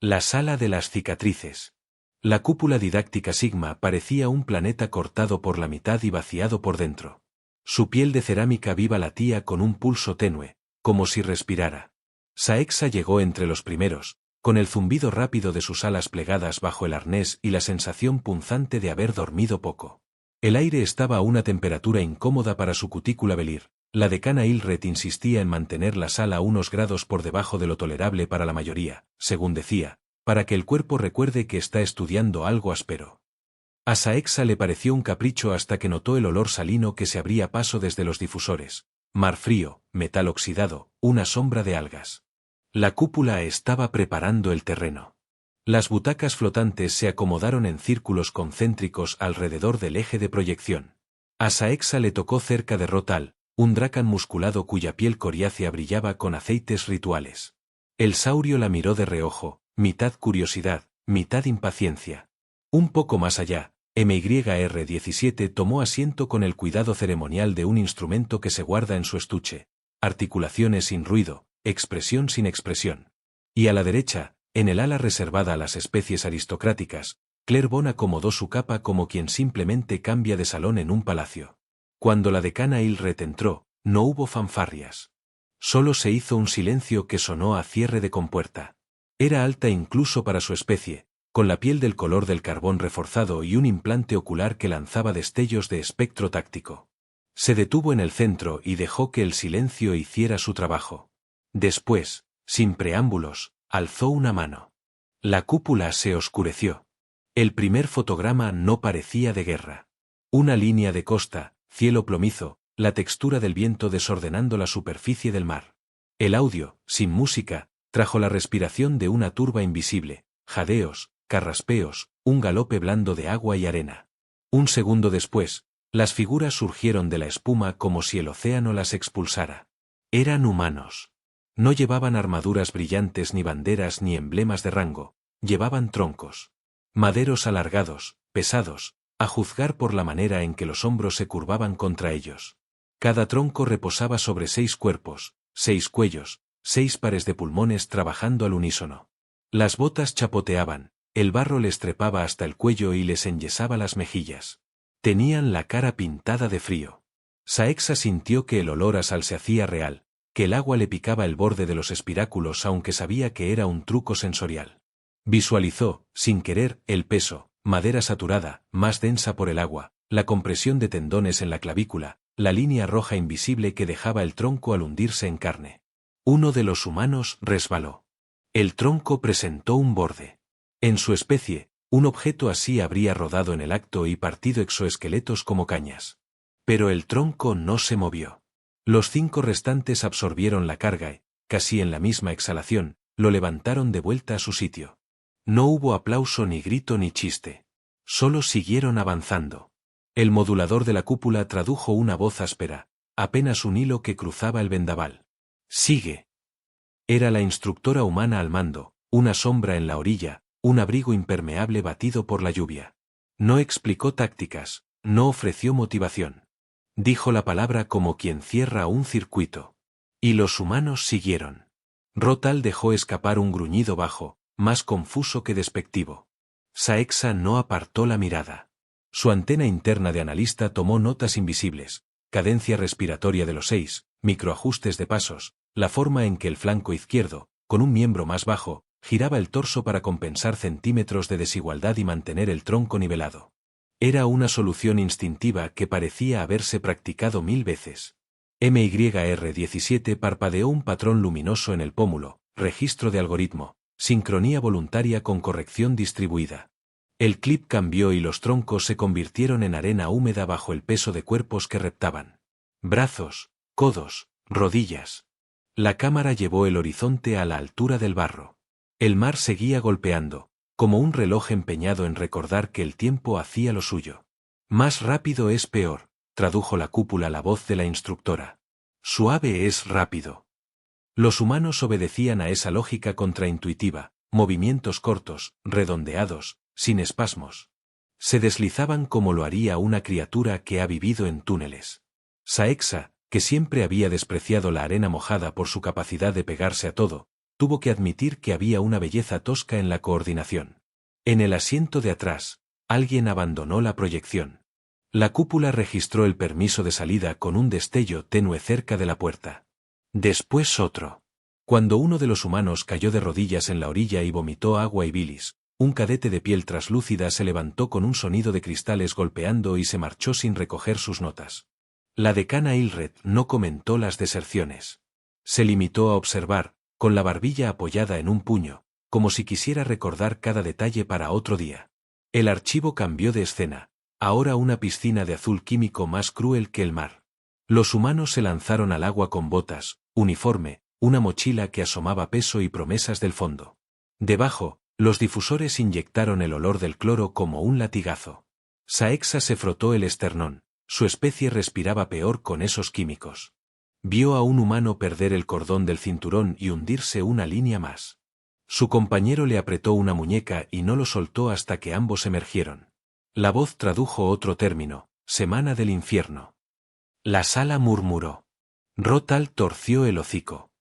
La sala de las cicatrices. La cúpula didáctica Sigma parecía un planeta cortado por la mitad y vaciado por dentro. Su piel de cerámica viva latía con un pulso tenue, como si respirara. Saexa llegó entre los primeros, con el zumbido rápido de sus alas plegadas bajo el arnés y la sensación punzante de haber dormido poco. El aire estaba a una temperatura incómoda para su cutícula velir. La decana Ilred insistía en mantener la sala a unos grados por debajo de lo tolerable para la mayoría, según decía, para que el cuerpo recuerde que está estudiando algo áspero. A Saexa le pareció un capricho hasta que notó el olor salino que se abría paso desde los difusores. Mar frío, metal oxidado, una sombra de algas. La cúpula estaba preparando el terreno. Las butacas flotantes se acomodaron en círculos concéntricos alrededor del eje de proyección. A Saexa le tocó cerca de Rotal, un dracan musculado cuya piel coriácea brillaba con aceites rituales. El saurio la miró de reojo, mitad curiosidad, mitad impaciencia. Un poco más allá, MYR-17 tomó asiento con el cuidado ceremonial de un instrumento que se guarda en su estuche, articulaciones sin ruido, expresión sin expresión. Y a la derecha, en el ala reservada a las especies aristocráticas, Claire Bon acomodó su capa como quien simplemente cambia de salón en un palacio. Cuando la decana Ilred entró, no hubo fanfarrias. Solo se hizo un silencio que sonó a cierre de compuerta. Era alta incluso para su especie, con la piel del color del carbón reforzado y un implante ocular que lanzaba destellos de espectro táctico. Se detuvo en el centro y dejó que el silencio hiciera su trabajo. Después, sin preámbulos, alzó una mano. La cúpula se oscureció. El primer fotograma no parecía de guerra. Una línea de costa, cielo plomizo, la textura del viento desordenando la superficie del mar. El audio, sin música, trajo la respiración de una turba invisible, jadeos, carraspeos, un galope blando de agua y arena. Un segundo después, las figuras surgieron de la espuma como si el océano las expulsara. Eran humanos. No llevaban armaduras brillantes ni banderas ni emblemas de rango, llevaban troncos. Maderos alargados, pesados, a juzgar por la manera en que los hombros se curvaban contra ellos. Cada tronco reposaba sobre 6 cuerpos, 6 cuellos, 6 pares de pulmones trabajando al unísono. Las botas chapoteaban, el barro les trepaba hasta el cuello y les enyesaba las mejillas. Tenían la cara pintada de frío. Saexa sintió que el olor a sal se hacía real, que el agua le picaba el borde de los espiráculos aunque sabía que era un truco sensorial. Visualizó, sin querer, el peso, madera saturada, más densa por el agua, la compresión de tendones en la clavícula, la línea roja invisible que dejaba el tronco al hundirse en carne. Uno de los humanos resbaló. El tronco presentó un borde. En su especie, un objeto así habría rodado en el acto y partido exoesqueletos como cañas. Pero el tronco no se movió. Los 5 restantes absorbieron la carga y, casi en la misma exhalación, lo levantaron de vuelta a su sitio. No hubo aplauso ni grito ni chiste. Solo siguieron avanzando. El modulador de la cúpula tradujo una voz áspera, apenas un hilo que cruzaba el vendaval. «Sigue». Era la instructora humana al mando, una sombra en la orilla, un abrigo impermeable batido por la lluvia. No explicó tácticas, no ofreció motivación. Dijo la palabra como quien cierra un circuito. Y los humanos siguieron. Rotal dejó escapar un gruñido bajo, más confuso que despectivo. Saexa no apartó la mirada. Su antena interna de analista tomó notas invisibles, cadencia respiratoria de los 6, microajustes de pasos, la forma en que el flanco izquierdo, con un miembro más bajo, giraba el torso para compensar centímetros de desigualdad y mantener el tronco nivelado. Era una solución instintiva que parecía haberse practicado 1000 veces. MYR-17 parpadeó un patrón luminoso en el pómulo, registro de algoritmo, sincronía voluntaria con corrección distribuida. El clip cambió y los troncos se convirtieron en arena húmeda bajo el peso de cuerpos que reptaban. Brazos, codos, rodillas. La cámara llevó el horizonte a la altura del barro. El mar seguía golpeando, como un reloj empeñado en recordar que el tiempo hacía lo suyo. Más rápido es peor, tradujo la cúpula la voz de la instructora. Suave es rápido. Los humanos obedecían a esa lógica contraintuitiva, movimientos cortos, redondeados, sin espasmos. Se deslizaban como lo haría una criatura que ha vivido en túneles. Saexa, que siempre había despreciado la arena mojada por su capacidad de pegarse a todo, tuvo que admitir que había una belleza tosca en la coordinación. En el asiento de atrás, alguien abandonó la proyección. La cúpula registró el permiso de salida con un destello tenue cerca de la puerta. Después otro. Cuando uno de los humanos cayó de rodillas en la orilla y vomitó agua y bilis, un cadete de piel traslúcida se levantó con un sonido de cristales golpeando y se marchó sin recoger sus notas. La decana Ilred no comentó las deserciones. Se limitó a observar, con la barbilla apoyada en un puño, como si quisiera recordar cada detalle para otro día. El archivo cambió de escena, ahora una piscina de azul químico más cruel que el mar. Los humanos se lanzaron al agua con botas, uniforme, una mochila que asomaba peso y promesas del fondo. Debajo, los difusores inyectaron el olor del cloro como un latigazo. Saexa se frotó el esternón, su especie respiraba peor con esos químicos. Vio a un humano perder el cordón del cinturón y hundirse una línea más. Su compañero le apretó una muñeca y no lo soltó hasta que ambos emergieron. La voz tradujo otro término, semana del infierno. La sala murmuró. Rotal torció el hocico.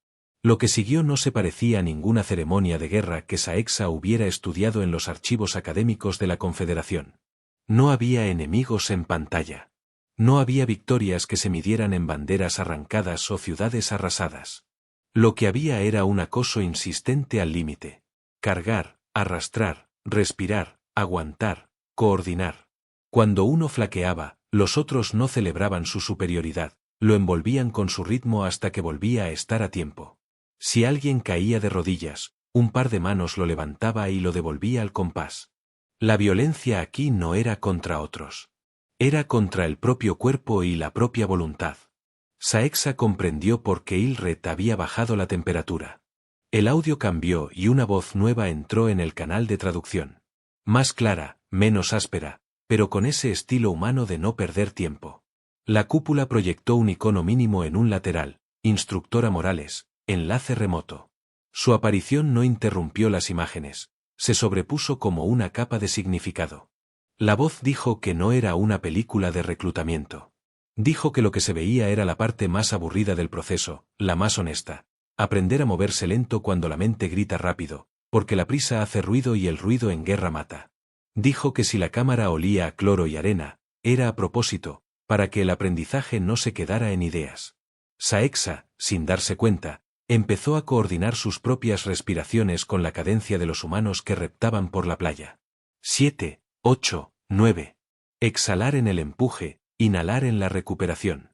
Lo que siguió no se parecía a ninguna ceremonia de guerra que Saexa hubiera estudiado en los archivos académicos de la Confederación. No había enemigos en pantalla. No había victorias que se midieran en banderas arrancadas o ciudades arrasadas. Lo que había era un acoso insistente al límite. Cargar, arrastrar, respirar, aguantar, coordinar. Cuando uno flaqueaba, los otros no celebraban su superioridad, lo envolvían con su ritmo hasta que volvía a estar a tiempo. Si alguien caía de rodillas, un par de manos lo levantaba y lo devolvía al compás. La violencia aquí no era contra otros. Era contra el propio cuerpo y la propia voluntad. Saexa comprendió por qué Ilred había bajado la temperatura. El audio cambió y una voz nueva entró en el canal de traducción. Más clara, menos áspera, pero con ese estilo humano de no perder tiempo. La cúpula proyectó un icono mínimo en un lateral, Instructora Morales, enlace remoto. Su aparición no interrumpió las imágenes, se sobrepuso como una capa de significado. La voz dijo que no era una película de reclutamiento. Dijo que lo que se veía era la parte más aburrida del proceso, la más honesta. Aprender a moverse lento cuando la mente grita rápido, porque la prisa hace ruido y el ruido en guerra mata. Dijo que si la cámara olía a cloro y arena, era a propósito, para que el aprendizaje no se quedara en ideas. Saexa, sin darse cuenta, empezó a coordinar sus propias respiraciones con la cadencia de los humanos que reptaban por la playa. 7, 8, 9. Exhalar en el empuje, inhalar en la recuperación.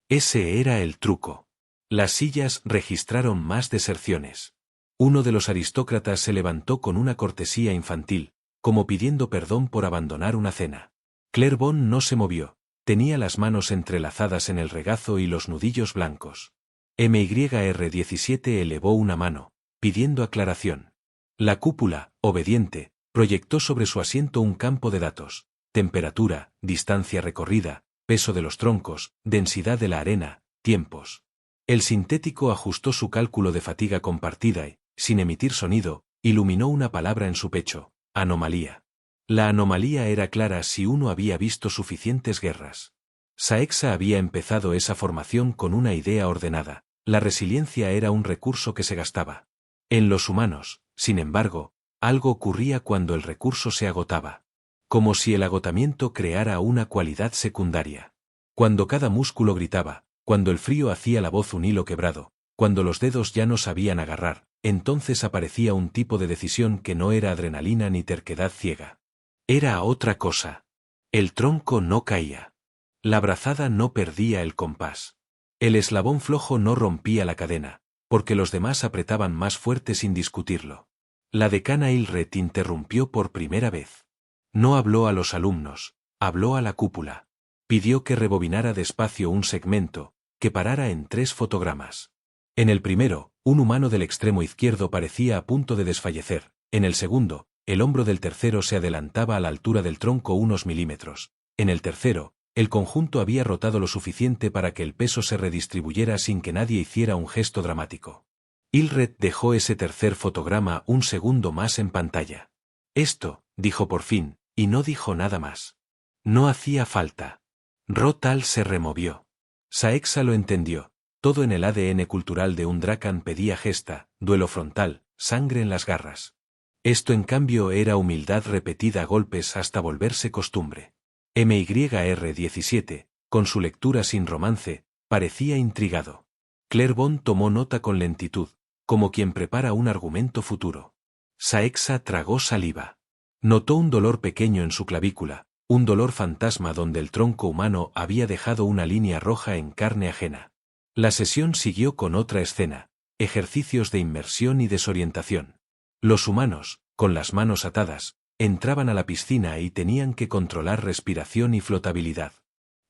Ese era el truco. Las sillas registraron más deserciones. Uno de los aristócratas se levantó con una cortesía infantil, como pidiendo perdón por abandonar una cena. Claire Bond no se movió, tenía las manos entrelazadas en el regazo y los nudillos blancos. MYR-17 elevó una mano, pidiendo aclaración. La cúpula, obediente, proyectó sobre su asiento un campo de datos: temperatura, distancia recorrida, peso de los troncos, densidad de la arena, tiempos. El sintético ajustó su cálculo de fatiga compartida y, sin emitir sonido, iluminó una palabra en su pecho: anomalía. La anomalía era clara si uno había visto suficientes guerras. Saexa había empezado esa formación con una idea ordenada: la resiliencia era un recurso que se gastaba. En los humanos, sin embargo, algo ocurría cuando el recurso se agotaba. Como si el agotamiento creara una cualidad secundaria. Cuando cada músculo gritaba, cuando el frío hacía la voz un hilo quebrado, cuando los dedos ya no sabían agarrar, entonces aparecía un tipo de decisión que no era adrenalina ni terquedad ciega. Era otra cosa. El tronco no caía. La brazada no perdía el compás. El eslabón flojo no rompía la cadena, porque los demás apretaban más fuerte sin discutirlo. La decana Ilred interrumpió por primera vez. No habló a los alumnos, habló a la cúpula. Pidió que rebobinara despacio un segmento, que parara en 3 fotogramas. En el primero, un humano del extremo izquierdo parecía a punto de desfallecer. En el segundo, el hombro del tercero se adelantaba a la altura del tronco unos milímetros. En el tercero, el conjunto había rotado lo suficiente para que el peso se redistribuyera sin que nadie hiciera un gesto dramático. Ilred dejó ese tercer fotograma un segundo más en pantalla. Esto, dijo por fin, y no dijo nada más. No hacía falta. Rotal se removió. Saexa lo entendió. Todo en el ADN cultural de un Drakan pedía gesta, duelo frontal, sangre en las garras. Esto en cambio era humildad repetida a golpes hasta volverse costumbre. MYR17, con su lectura sin romance, parecía intrigado. Clairbon tomó nota con lentitud, como quien prepara un argumento futuro. Saexa tragó saliva. Notó un dolor pequeño en su clavícula, un dolor fantasma donde el tronco humano había dejado una línea roja en carne ajena. La sesión siguió con otra escena, ejercicios de inmersión y desorientación. Los humanos, con las manos atadas, entraban a la piscina y tenían que controlar respiración y flotabilidad.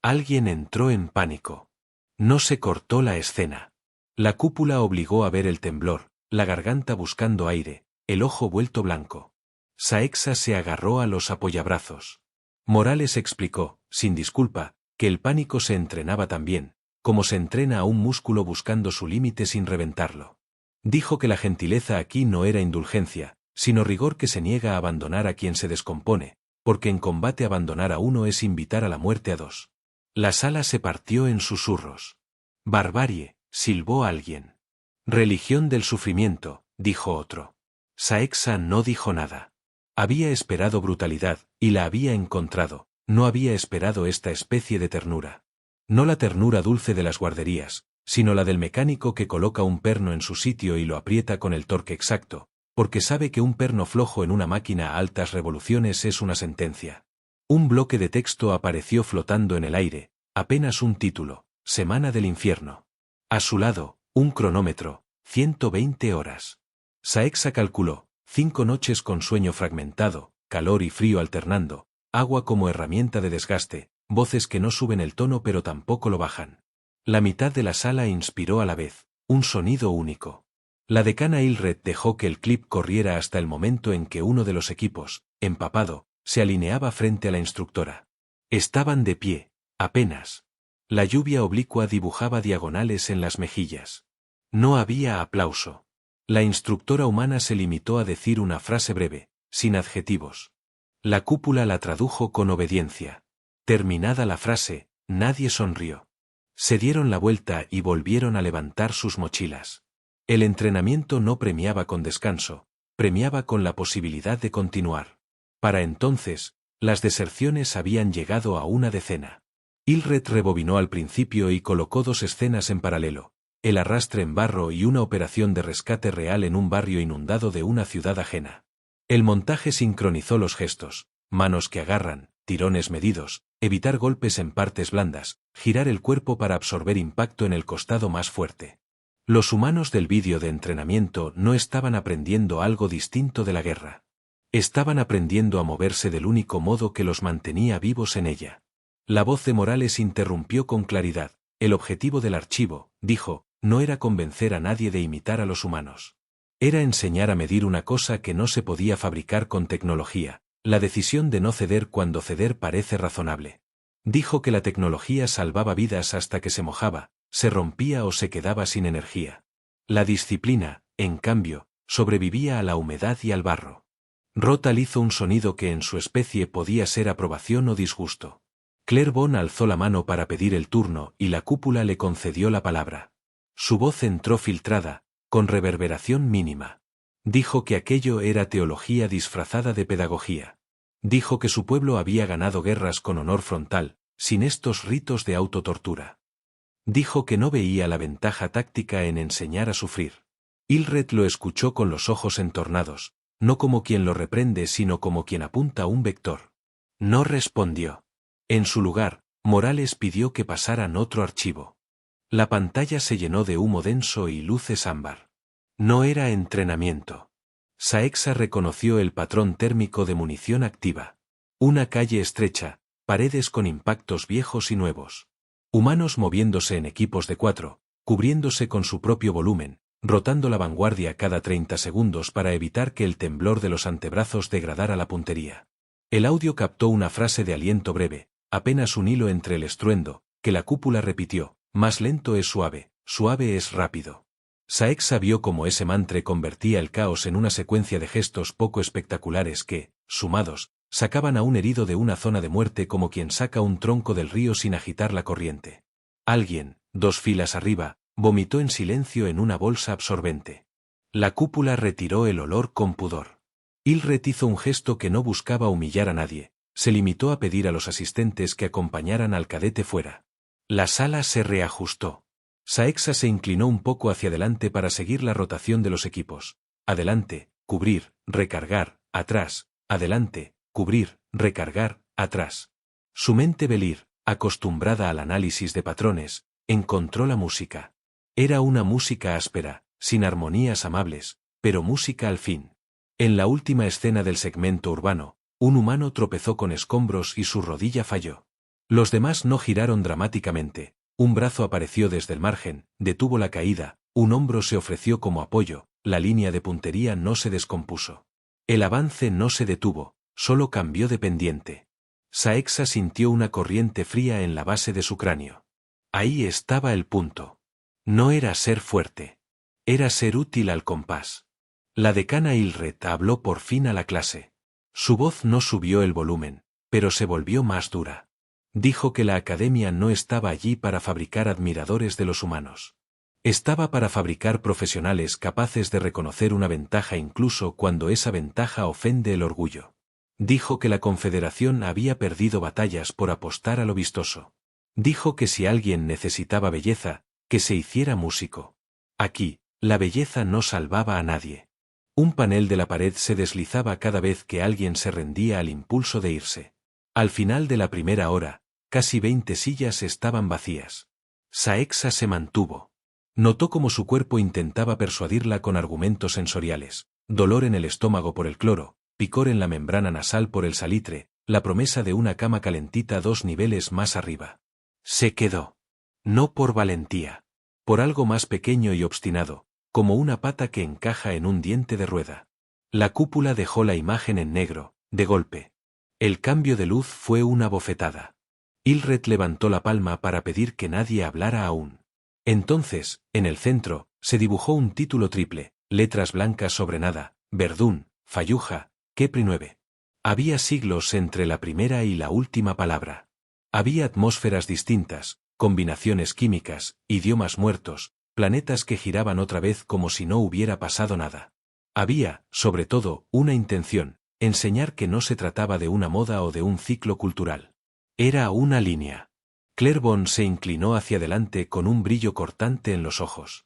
Alguien entró en pánico. No se cortó la escena. La cúpula obligó a ver el temblor, la garganta buscando aire, el ojo vuelto blanco. Saexa se agarró a los apoyabrazos. Morales explicó, sin disculpa, que el pánico se entrenaba también, como se entrena a un músculo buscando su límite sin reventarlo. Dijo que la gentileza aquí no era indulgencia, sino rigor que se niega a abandonar a quien se descompone, porque en combate abandonar a uno es invitar a la muerte a dos. La sala se partió en susurros. Barbarie, silbó alguien. Religión del sufrimiento, dijo otro. Saexa no dijo nada. Había esperado brutalidad, y la había encontrado, no había esperado esta especie de ternura. No la ternura dulce de las guarderías, sino la del mecánico que coloca un perno en su sitio y lo aprieta con el torque exacto, porque sabe que un perno flojo en una máquina a altas revoluciones es una sentencia. Un bloque de texto apareció flotando en el aire, apenas un título, Semana del Infierno. A su lado, un cronómetro, 120 horas. Saexa calculó, 5 noches con sueño fragmentado, calor y frío alternando, agua como herramienta de desgaste, voces que no suben el tono pero tampoco lo bajan. La mitad de la sala inspiró a la vez, un sonido único. La decana Ilred dejó que el clip corriera hasta el momento en que uno de los equipos, empapado, se alineaba frente a la instructora. Estaban de pie, apenas. La lluvia oblicua dibujaba diagonales en las mejillas. No había aplauso. La instructora humana se limitó a decir una frase breve, sin adjetivos. La cúpula la tradujo con obediencia. Terminada la frase, nadie sonrió. Se dieron la vuelta y volvieron a levantar sus mochilas. El entrenamiento no premiaba con descanso, premiaba con la posibilidad de continuar. Para entonces, las deserciones habían llegado a una decena. Ilred rebobinó al principio y colocó 2 escenas en paralelo, el arrastre en barro y una operación de rescate real en un barrio inundado de una ciudad ajena. El montaje sincronizó los gestos, manos que agarran, tirones medidos, evitar golpes en partes blandas, girar el cuerpo para absorber impacto en el costado más fuerte. Los humanos del vídeo de entrenamiento no estaban aprendiendo algo distinto de la guerra. Estaban aprendiendo a moverse del único modo que los mantenía vivos en ella. La voz de Morales interrumpió con claridad. El objetivo del archivo, dijo, no era convencer a nadie de imitar a los humanos. Era enseñar a medir una cosa que no se podía fabricar con tecnología, la decisión de no ceder cuando ceder parece razonable. Dijo que la tecnología salvaba vidas hasta que se mojaba, se rompía o se quedaba sin energía. La disciplina, en cambio, sobrevivía a la humedad y al barro. Rotal hizo un sonido que en su especie podía ser aprobación o disgusto. Clairbon alzó la mano para pedir el turno y la cúpula le concedió la palabra. Su voz entró filtrada, con reverberación mínima. Dijo que aquello era teología disfrazada de pedagogía. Dijo que su pueblo había ganado guerras con honor frontal, sin estos ritos de autotortura. Dijo que no veía la ventaja táctica en enseñar a sufrir. Ilred lo escuchó con los ojos entornados, no como quien lo reprende sino como quien apunta un vector. No respondió. En su lugar, Morales pidió que pasaran otro archivo. La pantalla se llenó de humo denso y luces ámbar. No era entrenamiento. Saexa reconoció el patrón térmico de munición activa. Una calle estrecha, paredes con impactos viejos y nuevos. Humanos moviéndose en equipos de 4, cubriéndose con su propio volumen, rotando la vanguardia cada 30 segundos para evitar que el temblor de los antebrazos degradara la puntería. El audio captó una frase de aliento breve, apenas un hilo entre el estruendo, que la cúpula repitió, más lento es suave, suave es rápido. Saexa vio cómo ese mantre convertía el caos en una secuencia de gestos poco espectaculares que, sumados, sacaban a un herido de una zona de muerte como quien saca un tronco del río sin agitar la corriente. Alguien, 2 filas arriba, Vomitó en silencio en una bolsa absorbente. La cúpula retiró el olor con pudor. Ilred hizo un gesto que no buscaba humillar a nadie, se limitó a pedir a los asistentes que acompañaran al cadete fuera. La sala se reajustó. Saexa se inclinó un poco hacia adelante para seguir la rotación de los equipos. Adelante, cubrir, recargar, atrás, adelante, cubrir, recargar, atrás. Su mente Belir, acostumbrada al análisis de patrones, encontró la música. Era una música áspera, sin armonías amables, pero música al fin. En la última escena del segmento urbano, un humano tropezó con escombros y su rodilla falló. Los demás no giraron dramáticamente, un brazo apareció desde el margen, detuvo la caída, un hombro se ofreció como apoyo, la línea de puntería no se descompuso. El avance no se detuvo, solo cambió de pendiente. Saexa sintió una corriente fría en la base de su cráneo. Ahí estaba el punto. No era ser fuerte. Era ser útil al compás. La decana Ilred habló por fin a la clase. Su voz no subió el volumen, pero se volvió más dura. Dijo que la academia no estaba allí para fabricar admiradores de los humanos. Estaba para fabricar profesionales capaces de reconocer una ventaja incluso cuando esa ventaja ofende el orgullo. Dijo que la Confederación había perdido batallas por apostar a lo vistoso. Dijo que si alguien necesitaba belleza, que se hiciera músico. Aquí, la belleza no salvaba a nadie. Un panel de la pared se deslizaba cada vez que alguien se rendía al impulso de irse. Al final de la primera hora, casi 20 sillas estaban vacías. Saexa se mantuvo. Notó cómo su cuerpo intentaba persuadirla con argumentos sensoriales, dolor en el estómago por el cloro, picor en la membrana nasal por el salitre, la promesa de una cama calentita 2 niveles más arriba. Se quedó. No por valentía. Por algo más pequeño y obstinado, como una pata que encaja en un diente de rueda. La cúpula dejó la imagen en negro, de golpe. El cambio de luz fue una bofetada. Ilred levantó la palma para pedir que nadie hablara aún. Entonces, en el centro, se dibujó un título triple, letras blancas sobre nada, Verdún, Fayuja, Kepri 9. Había siglos entre la primera y la última palabra. Había atmósferas distintas, combinaciones químicas, idiomas muertos, planetas que giraban otra vez como si no hubiera pasado nada. Había, sobre todo, una intención, enseñar que no se trataba de una moda o de un ciclo cultural. Era una línea. Clairbon se inclinó hacia adelante con un brillo cortante en los ojos.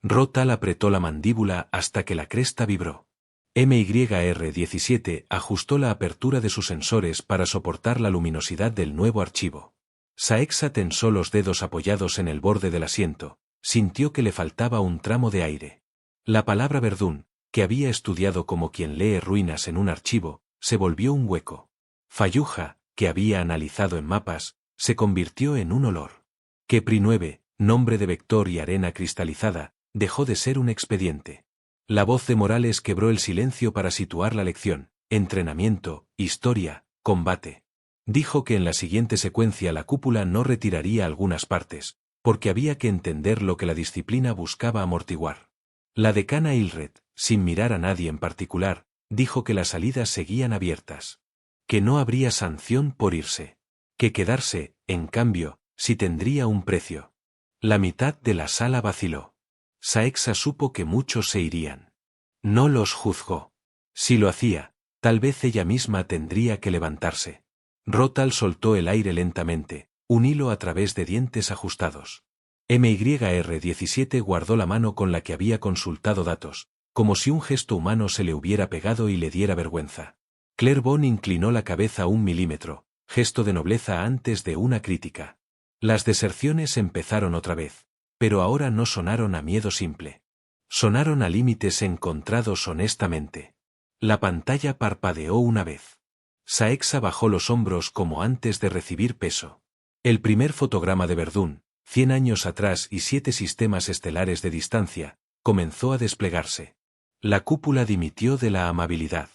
Rotal apretó la mandíbula hasta que la cresta vibró. MYR17 ajustó la apertura de sus sensores para soportar la luminosidad del nuevo archivo. Saexa tensó los dedos apoyados en el borde del asiento, sintió que le faltaba un tramo de aire. La palabra Verdún, que había estudiado como quien lee ruinas en un archivo, se volvió un hueco. Fayuja, que había analizado en mapas, se convirtió en un olor. Kepri 9, nombre de vector y arena cristalizada, dejó de ser un expediente. La voz de Morales quebró el silencio para situar la lección, entrenamiento, historia, combate. Dijo que en la siguiente secuencia la cúpula no retiraría algunas partes, porque había que entender lo que la disciplina buscaba amortiguar. La decana Ilred, sin mirar a nadie en particular, dijo que las salidas seguían abiertas. Que no habría sanción por irse. Que quedarse, en cambio, sí tendría un precio. La mitad de la sala vaciló. Saexa supo que muchos se irían. No los juzgó. Si lo hacía, tal vez ella misma tendría que levantarse. Rotal soltó el aire lentamente, un hilo a través de dientes ajustados. MYR17 guardó la mano con la que había consultado datos, como si un gesto humano se le hubiera pegado y le diera vergüenza. Clairbon inclinó la cabeza 1 milímetro, gesto de nobleza antes de una crítica. Las deserciones empezaron otra vez, pero ahora no sonaron a miedo simple. Sonaron a límites encontrados honestamente. La pantalla parpadeó una vez. Saexa bajó los hombros como antes de recibir peso. El primer fotograma de Verdún, 100 años atrás y 7 sistemas estelares de distancia, comenzó a desplegarse. La cúpula dimitió de la amabilidad.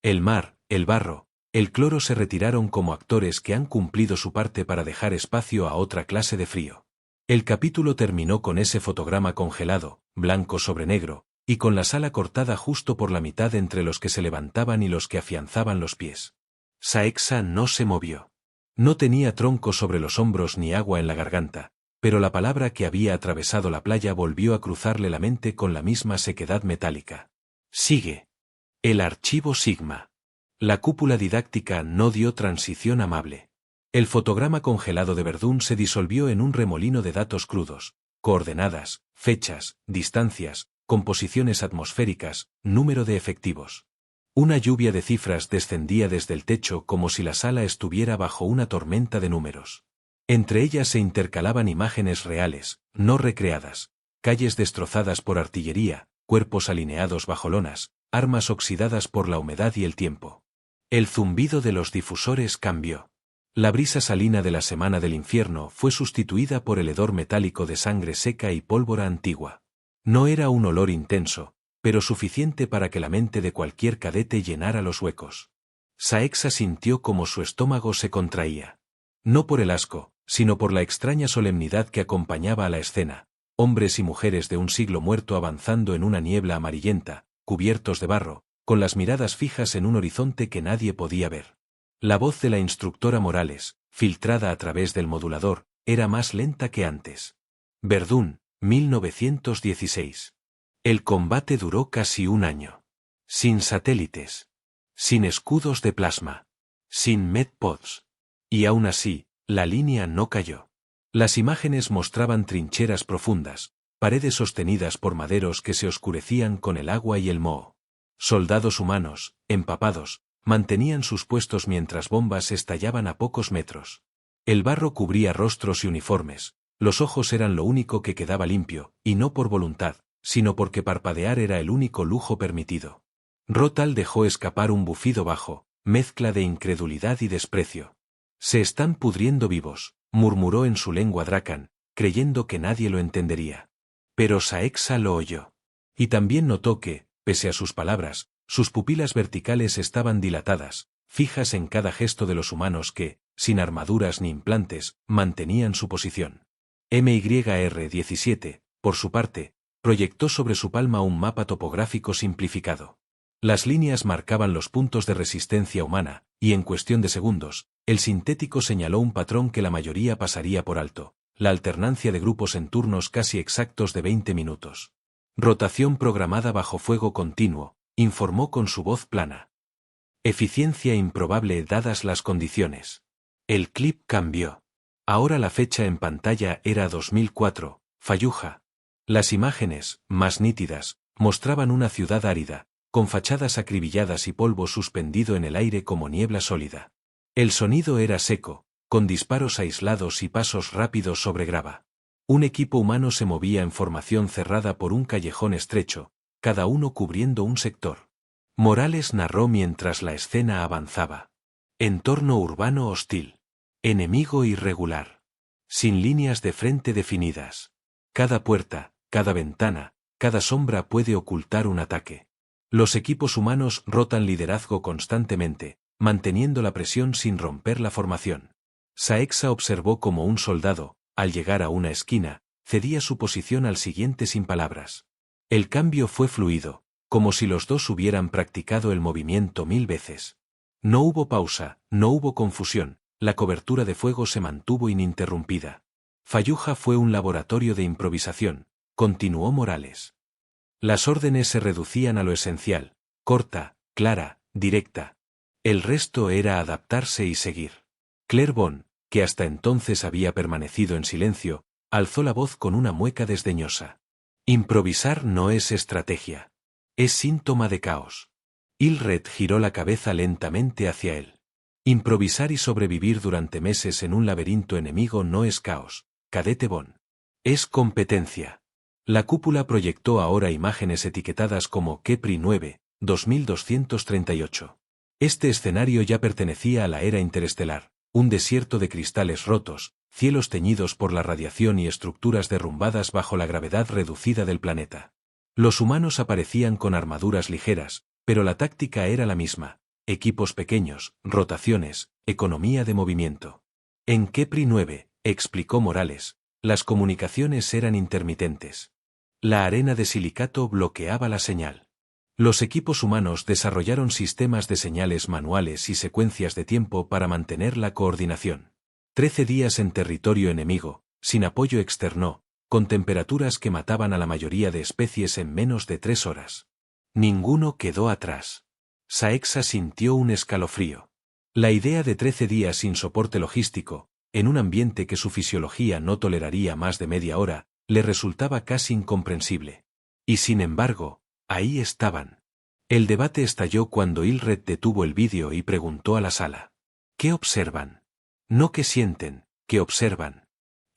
El mar, el barro, el cloro se retiraron como actores que han cumplido su parte para dejar espacio a otra clase de frío. El capítulo terminó con ese fotograma congelado, blanco sobre negro, y con la sala cortada justo por la mitad entre los que se levantaban y los que afianzaban los pies. Saexa no se movió. No tenía tronco sobre los hombros ni agua en la garganta, pero la palabra que había atravesado la playa volvió a cruzarle la mente con la misma sequedad metálica. Sigue. El archivo Sigma. La cúpula didáctica no dio transición amable. El fotograma congelado de Verdún se disolvió en un remolino de datos crudos, coordenadas, fechas, distancias, composiciones atmosféricas, número de efectivos. Una lluvia de cifras descendía desde el techo como si la sala estuviera bajo una tormenta de números. Entre ellas se intercalaban imágenes reales, no recreadas, calles destrozadas por artillería, cuerpos alineados bajo lonas, armas oxidadas por la humedad y el tiempo. El zumbido de los difusores cambió. La brisa salina de la semana del infierno fue sustituida por el hedor metálico de sangre seca y pólvora antigua. No era un olor intenso, pero suficiente para que la mente de cualquier cadete llenara los huecos. Saexa sintió como su estómago se contraía. No por el asco, sino por la extraña solemnidad que acompañaba a la escena, hombres y mujeres de un siglo muerto avanzando en una niebla amarillenta, cubiertos de barro, con las miradas fijas en un horizonte que nadie podía ver. La voz de la instructora Morales, filtrada a través del modulador, era más lenta que antes. Verdún, 1916. El combate duró casi un año. Sin satélites. Sin escudos de plasma. Sin medpods. Y aún así, la línea no cayó. Las imágenes mostraban trincheras profundas, paredes sostenidas por maderos que se oscurecían con el agua y el moho. Soldados humanos, empapados, mantenían sus puestos mientras bombas estallaban a pocos metros. El barro cubría rostros y uniformes, los ojos eran lo único que quedaba limpio, y no por voluntad, sino porque parpadear era el único lujo permitido. Rotal dejó escapar un bufido bajo, mezcla de incredulidad y desprecio. Se están pudriendo vivos, murmuró en su lengua Drakan, creyendo que nadie lo entendería. Pero Saexa lo oyó. Y también notó que, pese a sus palabras, sus pupilas verticales estaban dilatadas, fijas en cada gesto de los humanos que, sin armaduras ni implantes, mantenían su posición. MYR-17, por su parte, proyectó sobre su palma un mapa topográfico simplificado. Las líneas marcaban los puntos de resistencia humana, y en cuestión de segundos, el sintético señaló un patrón que la mayoría pasaría por alto, la alternancia de grupos en turnos casi exactos de 20 minutos. Rotación programada bajo fuego continuo, informó con su voz plana. Eficiencia improbable dadas las condiciones. El clip cambió. Ahora la fecha en pantalla era 2004, Fallujah. Las imágenes, más nítidas, mostraban una ciudad árida, con fachadas acribilladas y polvo suspendido en el aire como niebla sólida. El sonido era seco, con disparos aislados y pasos rápidos sobre grava. Un equipo humano se movía en formación cerrada por un callejón estrecho, cada uno cubriendo un sector. Morales narró mientras la escena avanzaba. Entorno urbano hostil. Enemigo irregular. Sin líneas de frente definidas. Cada puerta, cada ventana, cada sombra puede ocultar un ataque. Los equipos humanos rotan liderazgo constantemente, manteniendo la presión sin romper la formación. Saexa observó como un soldado, al llegar a una esquina, cedía su posición al siguiente sin palabras. El cambio fue fluido, como si los dos hubieran practicado el movimiento 1000 veces. No hubo pausa, no hubo confusión, la cobertura de fuego se mantuvo ininterrumpida. Fallujah fue un laboratorio de improvisación, continuó Morales. Las órdenes se reducían a lo esencial, corta, clara, directa. El resto era adaptarse y seguir. Claire Bond, que hasta entonces había permanecido en silencio, alzó la voz con una mueca desdeñosa. Improvisar no es estrategia. Es síntoma de caos. Ilred giró la cabeza lentamente hacia él. Improvisar y sobrevivir durante meses en un laberinto enemigo no es caos, cadete Bond. Es competencia. La cúpula proyectó ahora imágenes etiquetadas como Kepri 9, 2238. Este escenario ya pertenecía a la era interestelar, un desierto de cristales rotos, cielos teñidos por la radiación y estructuras derrumbadas bajo la gravedad reducida del planeta. Los humanos aparecían con armaduras ligeras, pero la táctica era la misma, equipos pequeños, rotaciones, economía de movimiento. En Kepri 9, explicó Morales, las comunicaciones eran intermitentes. La arena de silicato bloqueaba la señal. Los equipos humanos desarrollaron sistemas de señales manuales y secuencias de tiempo para mantener la coordinación. 13 días en territorio enemigo, sin apoyo externo, con temperaturas que mataban a la mayoría de especies en menos de 3 horas. Ninguno quedó atrás. Saexa sintió un escalofrío. La idea de 13 días sin soporte logístico, en un ambiente que su fisiología no toleraría más de media hora, le resultaba casi incomprensible. Y sin embargo, ahí estaban. El debate estalló cuando Ilred detuvo el vídeo y preguntó a la sala. ¿Qué observan? No qué sienten, ¿qué observan?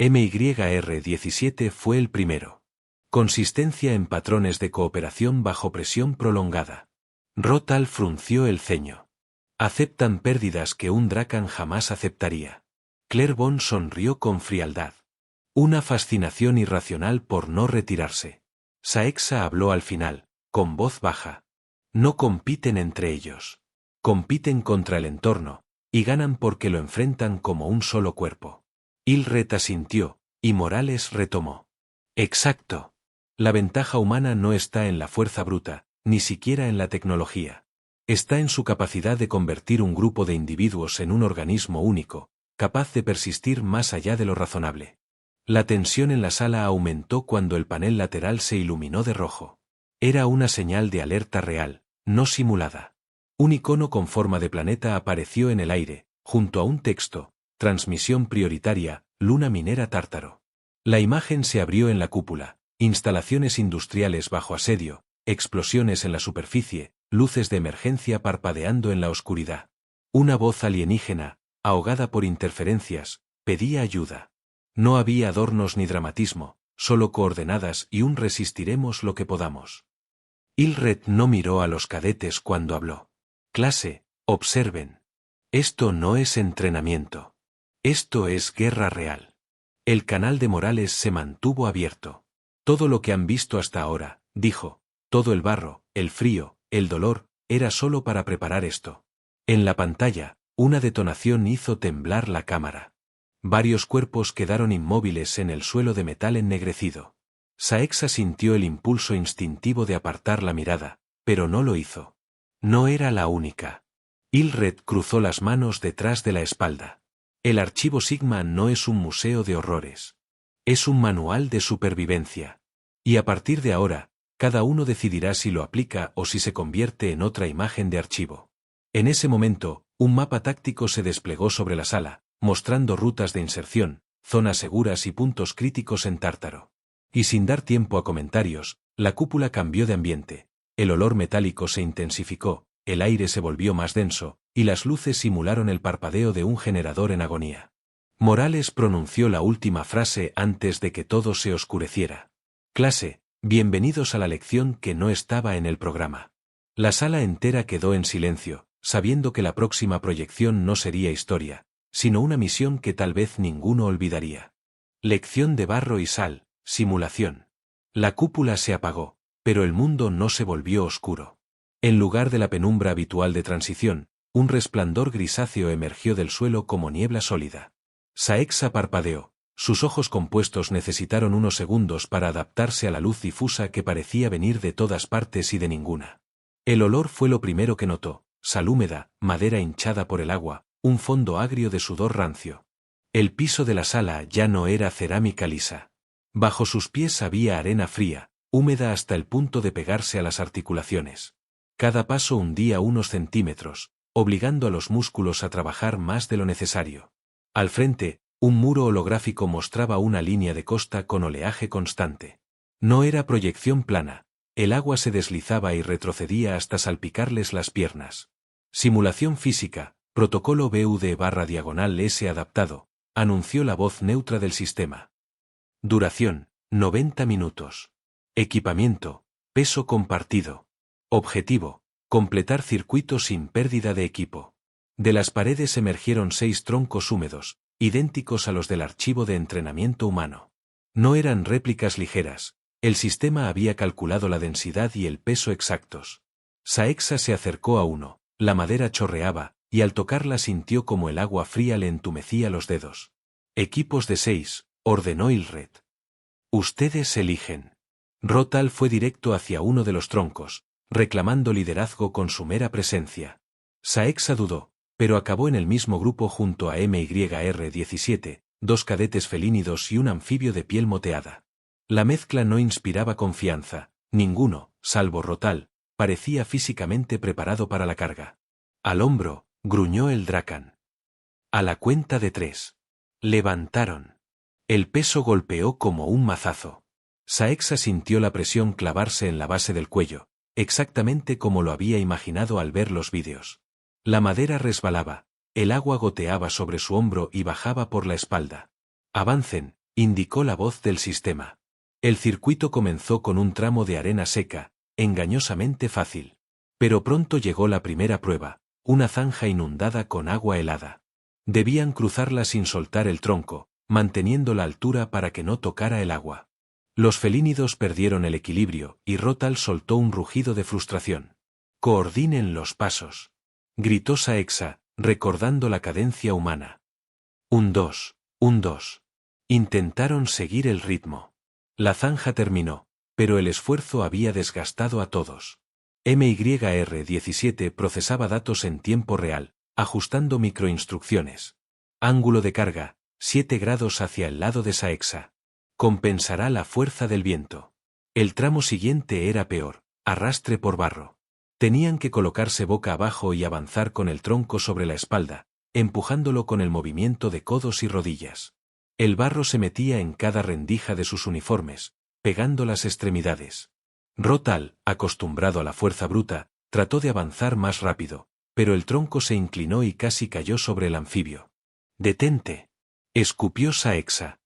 MYR-17 fue el primero. Consistencia en patrones de cooperación bajo presión prolongada. Rotal frunció el ceño. Aceptan pérdidas que un Drakan jamás aceptaría. Clairbon sonrió con frialdad. Una fascinación irracional por no retirarse. Saexa habló al final, con voz baja. No compiten entre ellos. Compiten contra el entorno, y ganan porque lo enfrentan como un solo cuerpo. Ilred asintió, y Morales retomó. Exacto. La ventaja humana no está en la fuerza bruta, ni siquiera en la tecnología. Está en su capacidad de convertir un grupo de individuos en un organismo único, capaz de persistir más allá de lo razonable. La tensión en la sala aumentó cuando el panel lateral se iluminó de rojo. Era una señal de alerta real, no simulada. Un icono con forma de planeta apareció en el aire, junto a un texto: transmisión prioritaria, Luna Minera Tártaro. La imagen se abrió en la cúpula, instalaciones industriales bajo asedio, explosiones en la superficie, luces de emergencia parpadeando en la oscuridad. Una voz alienígena, ahogada por interferencias, pedía ayuda. No había adornos ni dramatismo, solo coordenadas y un resistiremos lo que podamos. Ilred no miró a los cadetes cuando habló. Clase, observen. Esto no es entrenamiento. Esto es guerra real. El canal de Morales se mantuvo abierto. Todo lo que han visto hasta ahora, dijo, todo el barro, el frío, el dolor, era solo para preparar esto. En la pantalla, una detonación hizo temblar la cámara. Varios cuerpos quedaron inmóviles en el suelo de metal ennegrecido. Saexa sintió el impulso instintivo de apartar la mirada, pero no lo hizo. No era la única. Ilred cruzó las manos detrás de la espalda. El archivo Sigma no es un museo de horrores. Es un manual de supervivencia. Y a partir de ahora, cada uno decidirá si lo aplica o si se convierte en otra imagen de archivo. En ese momento, un mapa táctico se desplegó sobre la sala, mostrando rutas de inserción, zonas seguras y puntos críticos en Tártaro. Y sin dar tiempo a comentarios, la cúpula cambió de ambiente, el olor metálico se intensificó, el aire se volvió más denso, y las luces simularon el parpadeo de un generador en agonía. Morales pronunció la última frase antes de que todo se oscureciera. Clase, bienvenidos a la lección que no estaba en el programa. La sala entera quedó en silencio, sabiendo que la próxima proyección no sería historia, sino una misión que tal vez ninguno olvidaría. Lección de barro y sal. Simulación. La cúpula se apagó, pero el mundo no se volvió oscuro. En lugar de la penumbra habitual de transición, un resplandor grisáceo emergió del suelo como niebla sólida. Saexa parpadeó, sus ojos compuestos necesitaron unos segundos para adaptarse a la luz difusa que parecía venir de todas partes y de ninguna. El olor fue lo primero que notó, sal húmeda, madera hinchada por el agua, un fondo agrio de sudor rancio. El piso de la sala ya no era cerámica lisa. Bajo sus pies había arena fría, húmeda hasta el punto de pegarse a las articulaciones. Cada paso hundía unos centímetros, obligando a los músculos a trabajar más de lo necesario. Al frente, un muro holográfico mostraba una línea de costa con oleaje constante. No era proyección plana, el agua se deslizaba y retrocedía hasta salpicarles las piernas. Simulación física, protocolo BUD/S adaptado, anunció la voz neutra del sistema. Duración, 90 minutos. Equipamiento, peso compartido. Objetivo, completar circuito sin pérdida de equipo. De las paredes emergieron 6 troncos húmedos, idénticos a los del archivo de entrenamiento humano. No eran réplicas ligeras, el sistema había calculado la densidad y el peso exactos. Saexa se acercó a uno, la madera chorreaba, y al tocarla sintió como el agua fría le entumecía los dedos. Equipos de 6. Ordenó Ilred. Ustedes eligen. Rotal fue directo hacia uno de los troncos, reclamando liderazgo con su mera presencia. Saexa dudó, pero acabó en el mismo grupo junto a MYR-17, 2 cadetes felínidos y un anfibio de piel moteada. La mezcla no inspiraba confianza, ninguno, salvo Rotal, parecía físicamente preparado para la carga. Al hombro, gruñó el Drakan. A la cuenta de 3. Levantaron. El peso golpeó como un mazazo. Saexa sintió la presión clavarse en la base del cuello, exactamente como lo había imaginado al ver los vídeos. La madera resbalaba, el agua goteaba sobre su hombro y bajaba por la espalda. Avancen, indicó la voz del sistema. El circuito comenzó con un tramo de arena seca, engañosamente fácil. Pero pronto llegó la primera prueba, una zanja inundada con agua helada. Debían cruzarla sin soltar el tronco, manteniendo la altura para que no tocara el agua. Los felínidos perdieron el equilibrio y Rotal soltó un rugido de frustración. «Coordinen los pasos», gritó Saexa, recordando la cadencia humana. 1-2, 1-2. Intentaron seguir el ritmo. La zanja terminó, pero el esfuerzo había desgastado a todos. MYR-17 procesaba datos en tiempo real, ajustando microinstrucciones. Ángulo de carga, 7 grados hacia el lado de Saexa. Compensará la fuerza del viento. El tramo siguiente era peor, arrastre por barro. Tenían que colocarse boca abajo y avanzar con el tronco sobre la espalda, empujándolo con el movimiento de codos y rodillas. El barro se metía en cada rendija de sus uniformes, pegando las extremidades. Rotal, acostumbrado a la fuerza bruta, trató de avanzar más rápido, pero el tronco se inclinó y casi cayó sobre el anfibio. «Detente», escupió Saexa.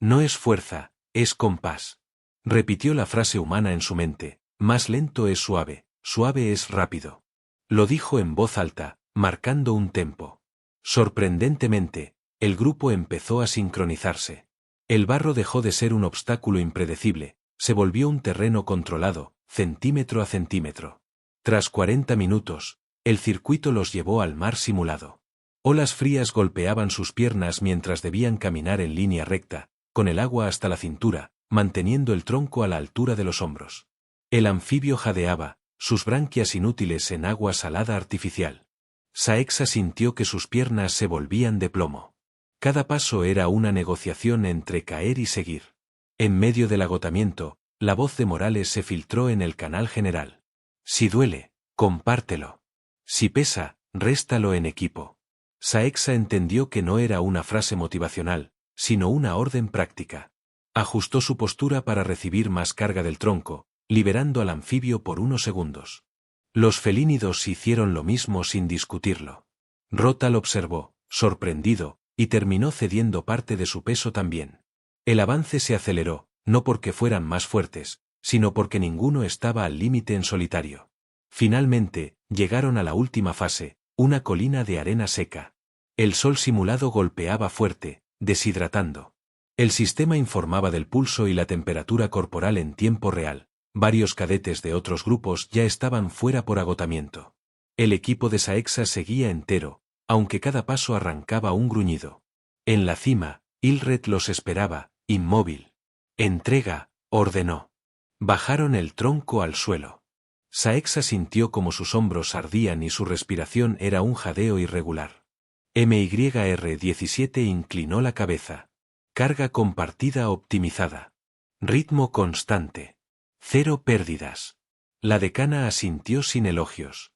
«No es fuerza, es compás», repitió la frase humana en su mente. «Más lento es suave, suave es rápido». Lo dijo en voz alta, marcando un tempo. Sorprendentemente, el grupo empezó a sincronizarse. El barro dejó de ser un obstáculo impredecible, se volvió un terreno controlado, centímetro a centímetro. Tras 40 minutos, el circuito los llevó al mar simulado. Olas frías golpeaban sus piernas mientras debían caminar en línea recta, con el agua hasta la cintura, manteniendo el tronco a la altura de los hombros. El anfibio jadeaba, sus branquias inútiles en agua salada artificial. Saexa sintió que sus piernas se volvían de plomo. Cada paso era una negociación entre caer y seguir. En medio del agotamiento, la voz de Morales se filtró en el canal general. «Si duele, compártelo. Si pesa, réstalo en equipo». Saexa entendió que no era una frase motivacional, sino una orden práctica. Ajustó su postura para recibir más carga del tronco, liberando al anfibio por unos segundos. Los felínidos hicieron lo mismo sin discutirlo. Rotal observó, sorprendido, y terminó cediendo parte de su peso también. El avance se aceleró, no porque fueran más fuertes, sino porque ninguno estaba al límite en solitario. Finalmente, llegaron a la última fase, una colina de arena seca. El sol simulado golpeaba fuerte, deshidratando. El sistema informaba del pulso y la temperatura corporal en tiempo real. Varios cadetes de otros grupos ya estaban fuera por agotamiento. El equipo de Saexa seguía entero, aunque cada paso arrancaba un gruñido. En la cima, Ilred los esperaba, inmóvil. «Entrega», ordenó. Bajaron el tronco al suelo. Saexa sintió como sus hombros ardían y su respiración era un jadeo irregular. MYR-17 inclinó la cabeza. Carga compartida optimizada. Ritmo constante. 0 pérdidas. La decana asintió sin elogios.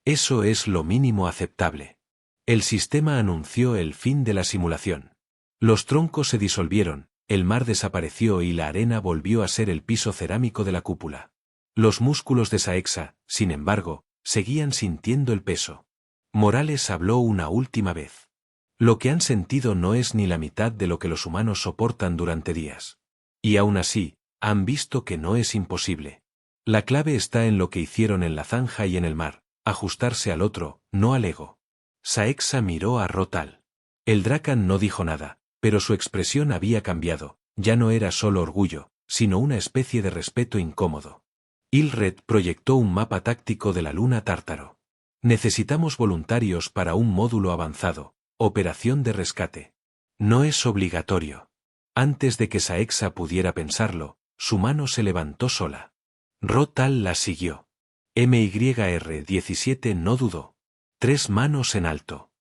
Eso es lo mínimo aceptable. El sistema anunció el fin de la simulación. Los troncos se disolvieron, el mar desapareció y la arena volvió a ser el piso cerámico de la cúpula. Los músculos de Saexa, sin embargo, seguían sintiendo el peso. Morales habló una última vez. Lo que han sentido no es ni la mitad de lo que los humanos soportan durante días. Y aún así, han visto que no es imposible. La clave está en lo que hicieron en la zanja y en el mar, ajustarse al otro, no al ego. Saexa miró a Rotal. El Drakan no dijo nada, pero su expresión había cambiado, ya no era solo orgullo, sino una especie de respeto incómodo. Ilred proyectó un mapa táctico de la luna Tártaro. «Necesitamos voluntarios para un módulo avanzado, operación de rescate. No es obligatorio». Antes de que Saexa pudiera pensarlo, su mano se levantó sola. Rotal la siguió. MYR-17 no dudó. 3 manos en alto.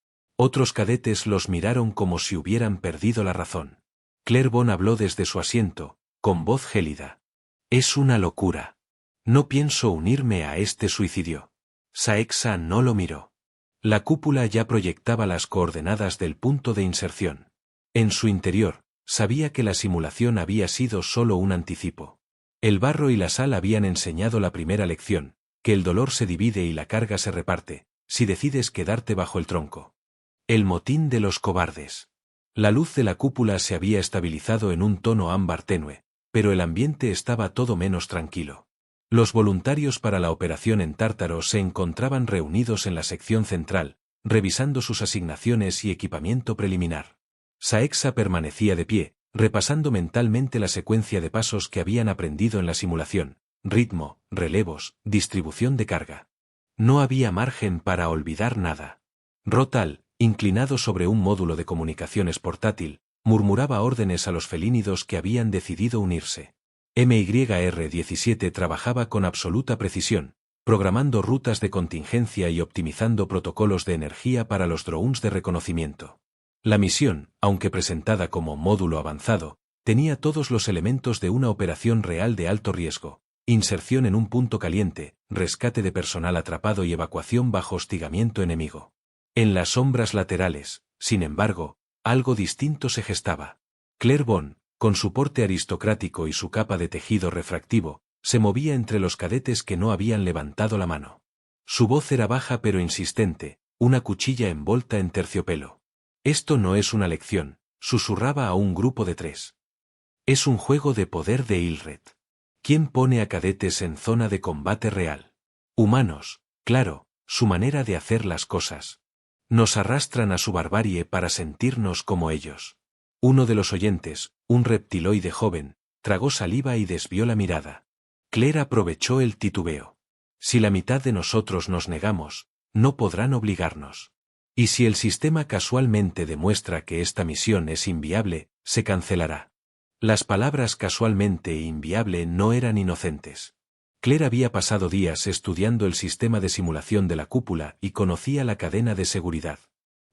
Otros cadetes los miraron como si hubieran perdido la razón. Claire Bond habló desde su asiento, con voz gélida. Es una locura. No pienso unirme a este suicidio. Saexa no lo miró. La cúpula ya proyectaba las coordenadas del punto de inserción. En su interior, sabía que la simulación había sido solo un anticipo. El barro y la sal habían enseñado la primera lección, que el dolor se divide y la carga se reparte, si decides quedarte bajo el tronco. El motín de los cobardes. La luz de la cúpula se había estabilizado en un tono ámbar tenue, pero el ambiente estaba todo menos tranquilo. Los voluntarios para la operación en Tártaro se encontraban reunidos en la sección central, revisando sus asignaciones y equipamiento preliminar. Saexa permanecía de pie, repasando mentalmente la secuencia de pasos que habían aprendido en la simulación: ritmo, relevos, distribución de carga. No había margen para olvidar nada. Rotal, inclinado sobre un módulo de comunicaciones portátil, murmuraba órdenes a los felínidos que habían decidido unirse. MYR-17 trabajaba con absoluta precisión, programando rutas de contingencia y optimizando protocolos de energía para los drones de reconocimiento. La misión, aunque presentada como módulo avanzado, tenía todos los elementos de una operación real de alto riesgo: inserción en un punto caliente, rescate de personal atrapado y evacuación bajo hostigamiento enemigo. En las sombras laterales, sin embargo, algo distinto se gestaba. Claire Bond, con su porte aristocrático y su capa de tejido refractivo, se movía entre los cadetes que no habían levantado la mano. Su voz era baja pero insistente, una cuchilla envolta en terciopelo. Esto no es una lección, susurraba a un grupo de 3. Es un juego de poder de Ilred. ¿Quién pone a cadetes en zona de combate real? Humanos, claro, su manera de hacer las cosas. Nos arrastran a su barbarie para sentirnos como ellos. Uno de los oyentes, un reptiloide joven, tragó saliva y desvió la mirada. Claire aprovechó el titubeo. Si la mitad de nosotros nos negamos, no podrán obligarnos. Y si el sistema casualmente demuestra que esta misión es inviable, se cancelará. Las palabras casualmente e inviable no eran inocentes. Claire había pasado días estudiando el sistema de simulación de la cúpula y conocía la cadena de seguridad.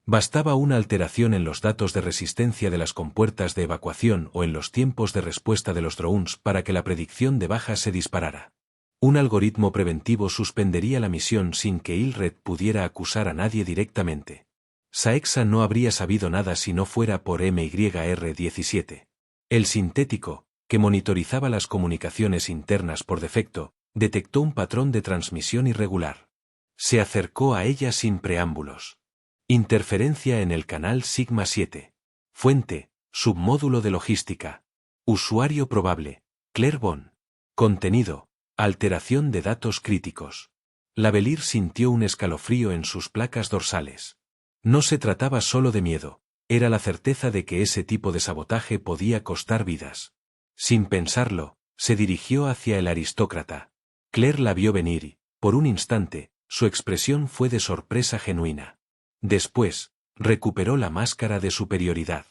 Bastaba una alteración en los datos de resistencia de las compuertas de evacuación o en los tiempos de respuesta de los drones para que la predicción de baja se disparara. Un algoritmo preventivo suspendería la misión sin que Ilred pudiera acusar a nadie directamente. Saexa no habría sabido nada si no fuera por MYR-17. El sintético, que monitorizaba las comunicaciones internas por defecto, detectó un patrón de transmisión irregular. Se acercó a ella sin preámbulos. Interferencia en el canal Sigma 7. Fuente, submódulo de logística. Usuario probable, Claire Bond. Contenido, alteración de datos críticos. Lavelir sintió un escalofrío en sus placas dorsales. No se trataba solo de miedo, era la certeza de que ese tipo de sabotaje podía costar vidas. Sin pensarlo, se dirigió hacia el aristócrata. Claire la vio venir y, por un instante, su expresión fue de sorpresa genuina. Después, recuperó la máscara de superioridad.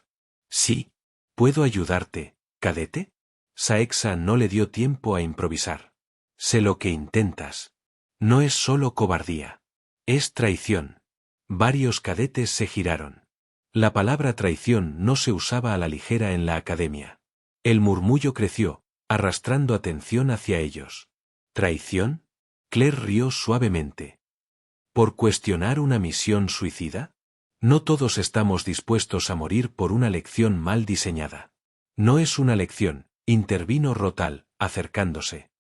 Sí. ¿Puedo ayudarte, cadete? Saexa no le dio tiempo a improvisar. Sé lo que intentas. No es solo cobardía. Es traición. Varios cadetes se giraron. La palabra traición no se usaba a la ligera en la academia. El murmullo creció, arrastrando atención hacia ellos. ¿Traición? Claire rió suavemente. ¿Por cuestionar una misión suicida? No todos estamos dispuestos a morir por una lección mal diseñada. No es una lección, intervino Rotal, acercándose.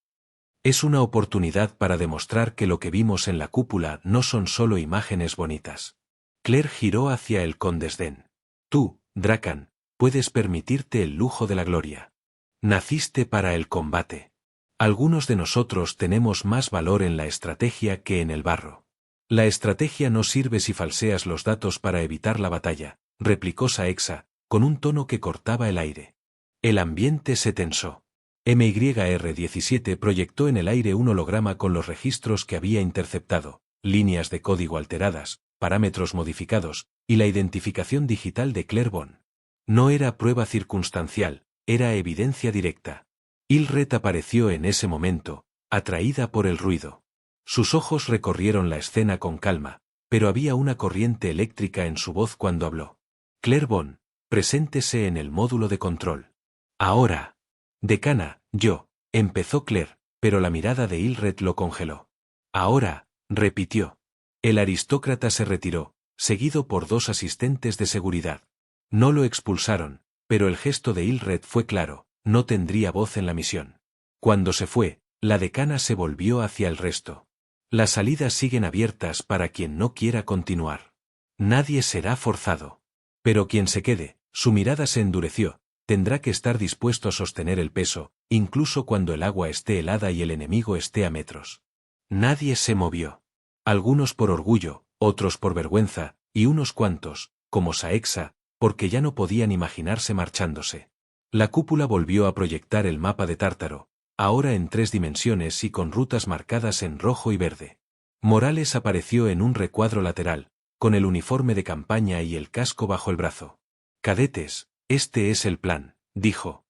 Es una oportunidad para demostrar que lo que vimos en la cúpula no son solo imágenes bonitas. Claire giró hacia él con desdén. Tú, Drakan, puedes permitirte el lujo de la gloria. Naciste para el combate. Algunos de nosotros tenemos más valor en la estrategia que en el barro. La estrategia no sirve si falseas los datos para evitar la batalla, replicó Saexa, con un tono que cortaba el aire. El ambiente se tensó. MYR-17 proyectó en el aire un holograma con los registros que había interceptado, líneas de código alteradas, parámetros modificados, y la identificación digital de Claire Bond. No era prueba circunstancial, era evidencia directa. Ilred apareció en ese momento, atraída por el ruido. Sus ojos recorrieron la escena con calma, pero había una corriente eléctrica en su voz cuando habló. Claire Bond, preséntese en el módulo de control. Ahora. Decana, yo, empezó Claire, pero la mirada de Ilred lo congeló. Ahora, repitió. El aristócrata se retiró, seguido por 2 asistentes de seguridad. No lo expulsaron, pero el gesto de Ilred fue claro, no tendría voz en la misión. Cuando se fue, la decana se volvió hacia el resto. Las salidas siguen abiertas para quien no quiera continuar. Nadie será forzado. Pero quien se quede, su mirada se endureció, tendrá que estar dispuesto a sostener el peso, incluso cuando el agua esté helada y el enemigo esté a metros. Nadie se movió. Algunos por orgullo, otros por vergüenza, y unos cuantos, como Saexa, porque ya no podían imaginarse marchándose. La cúpula volvió a proyectar el mapa de Tártaro, ahora en 3 dimensiones y con rutas marcadas en rojo y verde. Morales apareció en un recuadro lateral, con el uniforme de campaña y el casco bajo el brazo. Cadetes, este es el plan, dijo.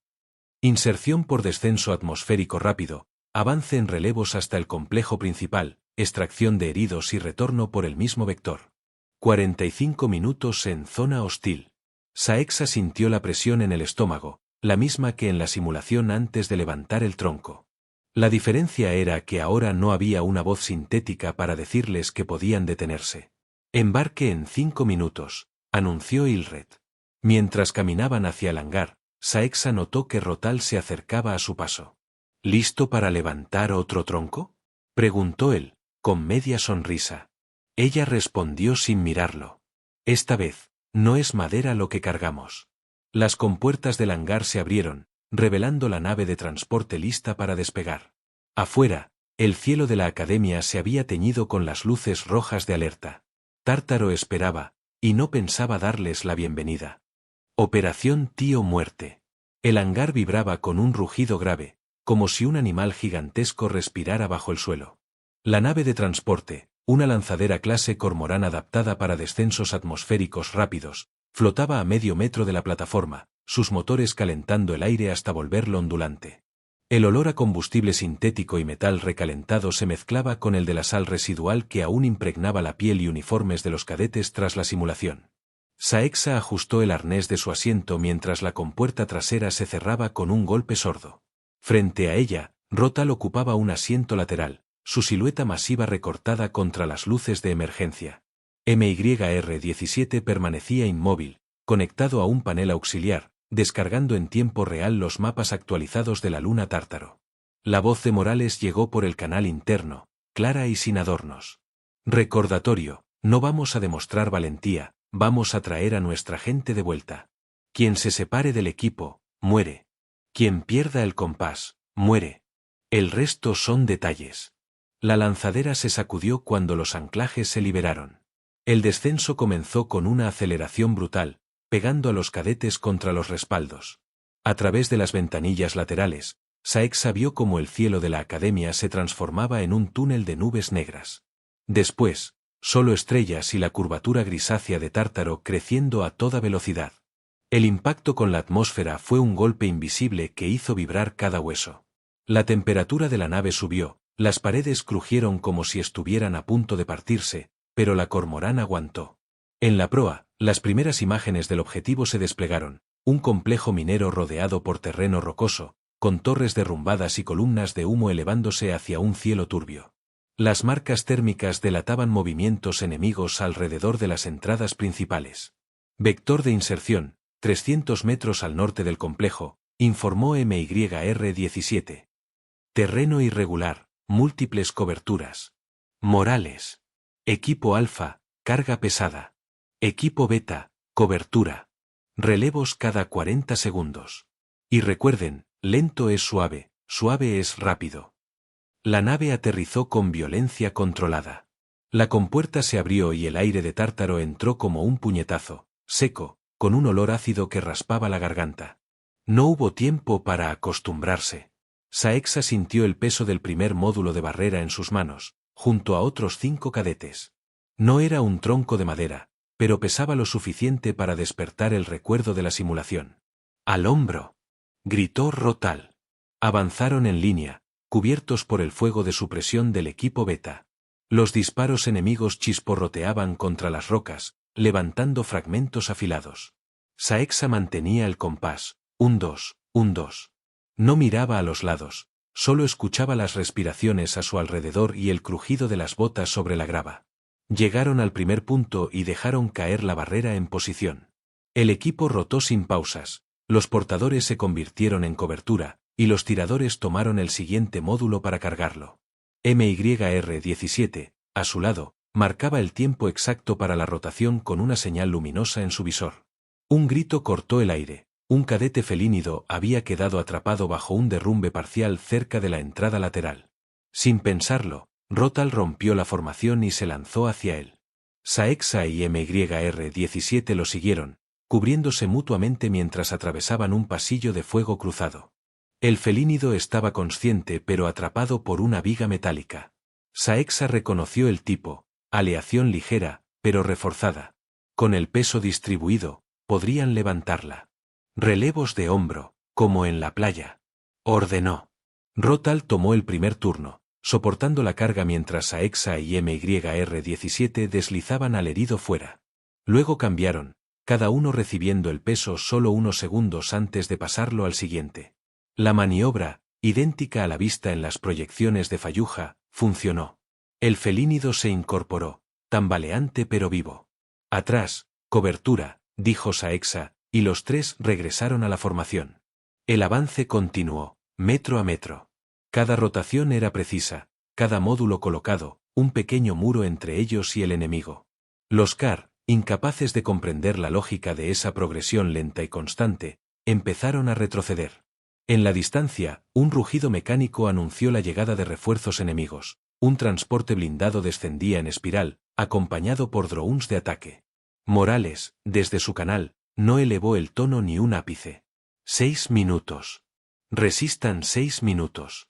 Inserción por descenso atmosférico rápido, avance en relevos hasta el complejo principal, extracción de heridos y retorno por el mismo vector. 45 minutos en zona hostil. Saexa sintió la presión en el estómago, la misma que en la simulación antes de levantar el tronco. La diferencia era que ahora no había una voz sintética para decirles que podían detenerse. Embarque en 5 minutos, anunció Ilred. Mientras caminaban hacia el hangar, Saexa notó que Rotal se acercaba a su paso. ¿Listo para levantar otro tronco?, preguntó él, con media sonrisa. Ella respondió sin mirarlo. Esta vez, no es madera lo que cargamos. Las compuertas del hangar se abrieron, revelando la nave de transporte lista para despegar. Afuera, el cielo de la academia se había teñido con las luces rojas de alerta. Tártaro esperaba, y no pensaba darles la bienvenida. Operación Tío Muerte. El hangar vibraba con un rugido grave, como si un animal gigantesco respirara bajo el suelo. La nave de transporte, una lanzadera clase Cormorán adaptada para descensos atmosféricos rápidos, flotaba a medio metro de la plataforma, sus motores calentando el aire hasta volverlo ondulante. El olor a combustible sintético y metal recalentado se mezclaba con el de la sal residual que aún impregnaba la piel y uniformes de los cadetes tras la simulación. Saexa ajustó el arnés de su asiento mientras la compuerta trasera se cerraba con un golpe sordo. Frente a ella, Rotal ocupaba un asiento lateral, su silueta masiva recortada contra las luces de emergencia. MYR-17 permanecía inmóvil, conectado a un panel auxiliar, descargando en tiempo real los mapas actualizados de la luna Tártaro. La voz de Morales llegó por el canal interno, clara y sin adornos. Recordatorio, no vamos a demostrar valentía, vamos a traer a nuestra gente de vuelta. Quien se separe del equipo, muere. Quien pierda el compás, muere. El resto son detalles. La lanzadera se sacudió cuando los anclajes se liberaron. El descenso comenzó con una aceleración brutal, pegando a los cadetes contra los respaldos. A través de las ventanillas laterales, Saexa vio cómo el cielo de la academia se transformaba en un túnel de nubes negras. Después, solo estrellas y la curvatura grisácea de Tártaro creciendo a toda velocidad. El impacto con la atmósfera fue un golpe invisible que hizo vibrar cada hueso. La temperatura de la nave subió, las paredes crujieron como si estuvieran a punto de partirse, pero la Cormorán aguantó. En la proa, las primeras imágenes del objetivo se desplegaron, un complejo minero rodeado por terreno rocoso, con torres derrumbadas y columnas de humo elevándose hacia un cielo turbio. Las marcas térmicas delataban movimientos enemigos alrededor de las entradas principales. Vector de inserción, 300 metros al norte del complejo, informó MYR-17. Terreno irregular, múltiples coberturas. Morales. Equipo Alfa, carga pesada. Equipo Beta, cobertura. Relevos cada 40 segundos. Y recuerden, lento es suave, suave es rápido. La nave aterrizó con violencia controlada. La compuerta se abrió y el aire de Tártaro entró como un puñetazo, seco, con un olor ácido que raspaba la garganta. No hubo tiempo para acostumbrarse. Saexa sintió el peso del primer módulo de barrera en sus manos, junto a otros 5 cadetes. No era un tronco de madera, pero pesaba lo suficiente para despertar el recuerdo de la simulación. ¡Al hombro!, gritó Rotal. Avanzaron en línea, cubiertos por el fuego de supresión del equipo Beta. Los disparos enemigos chisporroteaban contra las rocas, levantando fragmentos afilados. Saexa mantenía el compás, 1-2, 1-2. No miraba a los lados, solo escuchaba las respiraciones a su alrededor y el crujido de las botas sobre la grava. Llegaron al primer punto y dejaron caer la barrera en posición. El equipo rotó sin pausas, los portadores se convirtieron en cobertura, y los tiradores tomaron el siguiente módulo para cargarlo. MYR-17, a su lado, marcaba el tiempo exacto para la rotación con una señal luminosa en su visor. Un grito cortó el aire. Un cadete felínido había quedado atrapado bajo un derrumbe parcial cerca de la entrada lateral. Sin pensarlo, Rotal rompió la formación y se lanzó hacia él. Saexa y MYR-17 lo siguieron, cubriéndose mutuamente mientras atravesaban un pasillo de fuego cruzado. El felínido estaba consciente pero atrapado por una viga metálica. Saexa reconoció el tipo, aleación ligera, pero reforzada. Con el peso distribuido, podrían levantarla. Relevos de hombro, como en la playa. Ordenó. Rotal tomó el primer turno, soportando la carga mientras Saexa y MYR-17 deslizaban al herido fuera. Luego cambiaron, cada uno recibiendo el peso solo unos segundos antes de pasarlo al siguiente. La maniobra, idéntica a la vista en las proyecciones de Fallujah, funcionó. El felínido se incorporó, tambaleante pero vivo. Atrás, cobertura, dijo Saexa, y los tres regresaron a la formación. El avance continuó, metro a metro. Cada rotación era precisa, cada módulo colocado, un pequeño muro entre ellos y el enemigo. Los Kar, incapaces de comprender la lógica de esa progresión lenta y constante, empezaron a retroceder. En la distancia, un rugido mecánico anunció la llegada de refuerzos enemigos. Un transporte blindado descendía en espiral, acompañado por drones de ataque. Morales, desde su canal, no elevó el tono ni un ápice. 6 minutos. Resistan 6 minutos.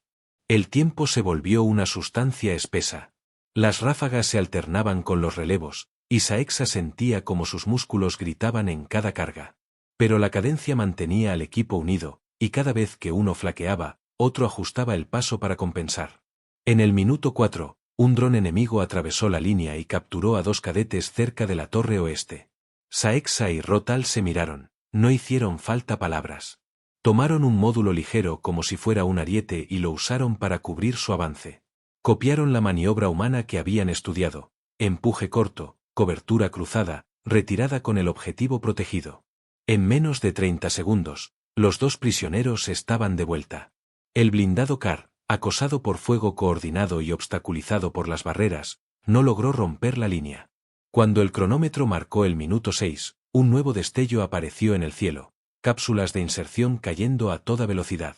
El tiempo se volvió una sustancia espesa. Las ráfagas se alternaban con los relevos, y Saexa sentía como sus músculos gritaban en cada carga. Pero la cadencia mantenía al equipo unido, y cada vez que uno flaqueaba, otro ajustaba el paso para compensar. En el minuto 4, un dron enemigo atravesó la línea y capturó a 2 cadetes cerca de la torre oeste. Saexa y Rotal se miraron, no hicieron falta palabras. Tomaron un módulo ligero como si fuera un ariete y lo usaron para cubrir su avance. Copiaron la maniobra humana que habían estudiado: empuje corto, cobertura cruzada, retirada con el objetivo protegido. En menos de 30 segundos, los 2 prisioneros estaban de vuelta. El blindado Kar, acosado por fuego coordinado y obstaculizado por las barreras, no logró romper la línea. Cuando el cronómetro marcó el minuto 6, un nuevo destello apareció en el cielo, cápsulas de inserción cayendo a toda velocidad.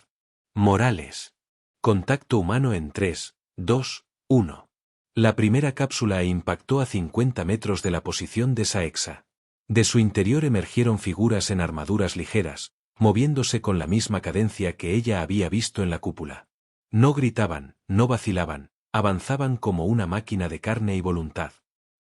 Morales. Contacto humano en 3, 2, 1. La primera cápsula impactó a 50 metros de la posición de Saexa. De su interior emergieron figuras en armaduras ligeras, moviéndose con la misma cadencia que ella había visto en la cúpula. No gritaban, no vacilaban, avanzaban como una máquina de carne y voluntad.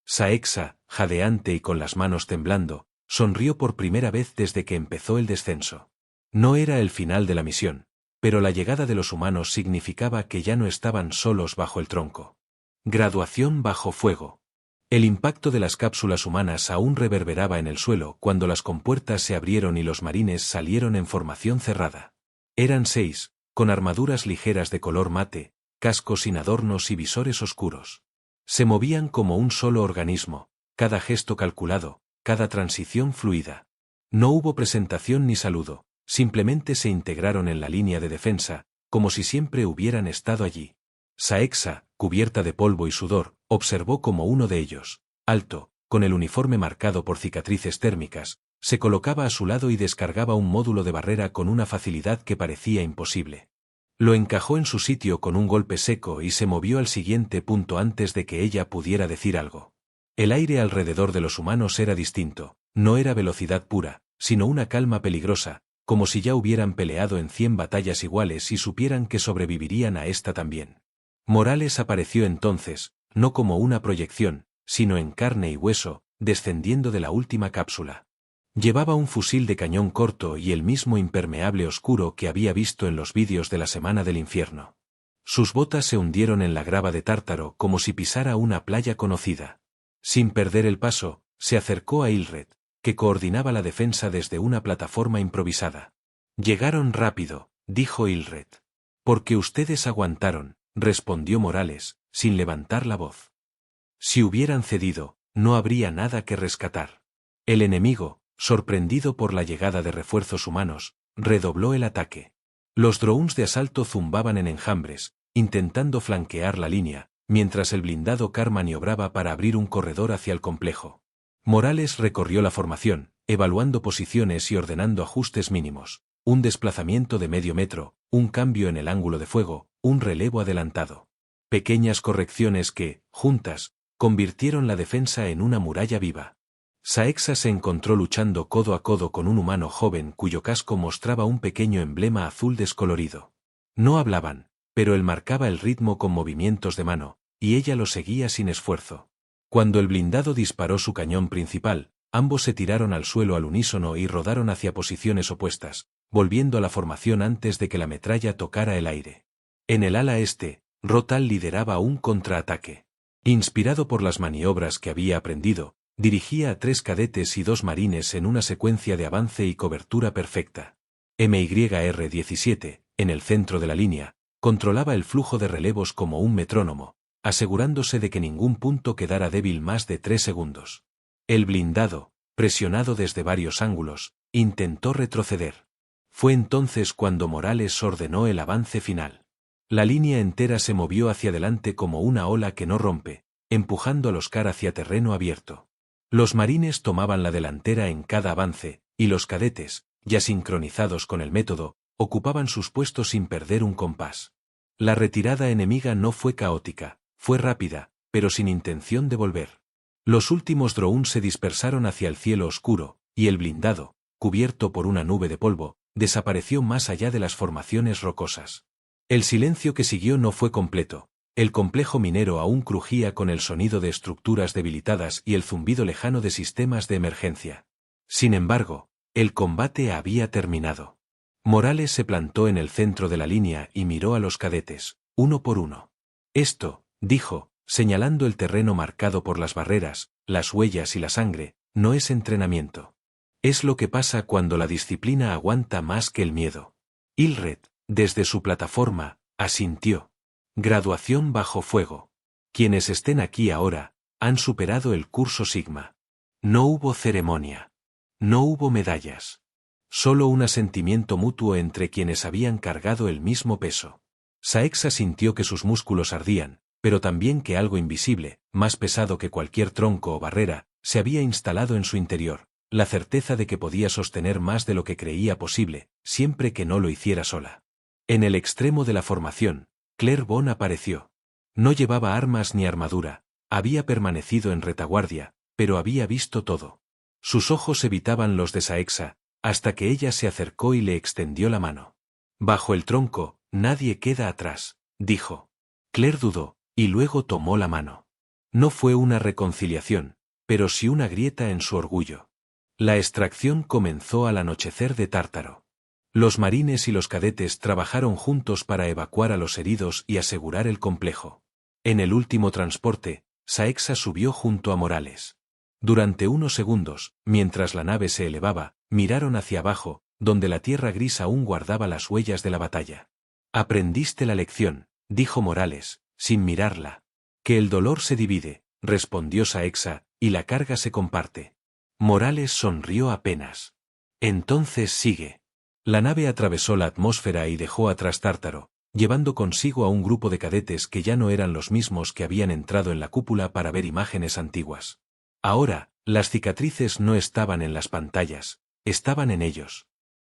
Saexa, jadeante y con las manos temblando, sonrió por primera vez desde que empezó el descenso. No era el final de la misión, pero la llegada de los humanos significaba que ya no estaban solos bajo el tronco. Graduación bajo fuego. El impacto de las cápsulas humanas aún reverberaba en el suelo cuando las compuertas se abrieron y los marines salieron en formación cerrada. Eran 6, con armaduras ligeras de color mate, cascos sin adornos y visores oscuros. Se movían como un solo organismo, cada gesto calculado, cada transición fluida. No hubo presentación ni saludo, simplemente se integraron en la línea de defensa, como si siempre hubieran estado allí. Saexa, cubierta de polvo y sudor, observó como uno de ellos, alto, con el uniforme marcado por cicatrices térmicas, se colocaba a su lado y descargaba un módulo de barrera con una facilidad que parecía imposible. Lo encajó en su sitio con un golpe seco y se movió al siguiente punto antes de que ella pudiera decir algo. El aire alrededor de los humanos era distinto, no era velocidad pura, sino una calma peligrosa, como si ya hubieran peleado en 100 batallas iguales y supieran que sobrevivirían a esta también. Morales apareció entonces, no como una proyección, sino en carne y hueso, descendiendo de la última cápsula. Llevaba un fusil de cañón corto y el mismo impermeable oscuro que había visto en los vídeos de la Semana del Infierno. Sus botas se hundieron en la grava de Tártaro como si pisara una playa conocida. Sin perder el paso, se acercó a Ilred, que coordinaba la defensa desde una plataforma improvisada. Llegaron rápido, dijo Ilred. Porque ustedes aguantaron, respondió Morales, sin levantar la voz. Si hubieran cedido, no habría nada que rescatar. El enemigo, sorprendido por la llegada de refuerzos humanos, redobló el ataque. Los drones de asalto zumbaban en enjambres, intentando flanquear la línea, mientras el blindado Kar maniobraba para abrir un corredor hacia el complejo. Morales recorrió la formación, evaluando posiciones y ordenando ajustes mínimos. Un desplazamiento de medio metro, un cambio en el ángulo de fuego, un relevo adelantado. Pequeñas correcciones que, juntas, convirtieron la defensa en una muralla viva. Saexa se encontró luchando codo a codo con un humano joven cuyo casco mostraba un pequeño emblema azul descolorido. No hablaban, pero él marcaba el ritmo con movimientos de mano, y ella lo seguía sin esfuerzo. Cuando el blindado disparó su cañón principal, ambos se tiraron al suelo al unísono y rodaron hacia posiciones opuestas, volviendo a la formación antes de que la metralla tocara el aire. En el ala este, Rotal lideraba un contraataque. Inspirado por las maniobras que había aprendido, dirigía a 3 cadetes y 2 marines en una secuencia de avance y cobertura perfecta. MYR-17, en el centro de la línea, controlaba el flujo de relevos como un metrónomo, asegurándose de que ningún punto quedara débil más de 3 segundos. El blindado, presionado desde varios ángulos, intentó retroceder. Fue entonces cuando Morales ordenó el avance final. La línea entera se movió hacia adelante como una ola que no rompe, empujando a los Kar hacia terreno abierto. Los marines tomaban la delantera en cada avance, y los cadetes, ya sincronizados con el método, ocupaban sus puestos sin perder un compás. La retirada enemiga no fue caótica, fue rápida, pero sin intención de volver. Los últimos drones se dispersaron hacia el cielo oscuro, y el blindado, cubierto por una nube de polvo, desapareció más allá de las formaciones rocosas. El silencio que siguió no fue completo. El complejo minero aún crujía con el sonido de estructuras debilitadas y el zumbido lejano de sistemas de emergencia. Sin embargo, el combate había terminado. Morales se plantó en el centro de la línea y miró a los cadetes, uno por uno. Esto, dijo, señalando el terreno marcado por las barreras, las huellas y la sangre, no es entrenamiento. Es lo que pasa cuando la disciplina aguanta más que el miedo. Ilred, desde su plataforma, asintió. Graduación bajo fuego. Quienes estén aquí ahora, han superado el curso Sigma. No hubo ceremonia. No hubo medallas. Solo un asentimiento mutuo entre quienes habían cargado el mismo peso. Saexa sintió que sus músculos ardían, pero también que algo invisible, más pesado que cualquier tronco o barrera, se había instalado en su interior, la certeza de que podía sostener más de lo que creía posible, siempre que no lo hiciera sola. En el extremo de la formación, Claire Bon apareció. No llevaba armas ni armadura, había permanecido en retaguardia, pero había visto todo. Sus ojos evitaban los de Saexa, hasta que ella se acercó y le extendió la mano. Bajo el tronco, nadie queda atrás, dijo. Claire dudó, y luego tomó la mano. No fue una reconciliación, pero sí una grieta en su orgullo. La extracción comenzó al anochecer de Tártaro. Los marines y los cadetes trabajaron juntos para evacuar a los heridos y asegurar el complejo. En el último transporte, Saexa subió junto a Morales. Durante unos segundos, mientras la nave se elevaba, miraron hacia abajo, donde la tierra gris aún guardaba las huellas de la batalla. Aprendiste la lección, dijo Morales, sin mirarla. Que el dolor se divide, respondió Saexa, y la carga se comparte. Morales sonrió apenas. Entonces sigue. La nave atravesó la atmósfera y dejó atrás Tártaro, llevando consigo a un grupo de cadetes que ya no eran los mismos que habían entrado en la cúpula para ver imágenes antiguas. Ahora, las cicatrices no estaban en las pantallas, estaban en ellos.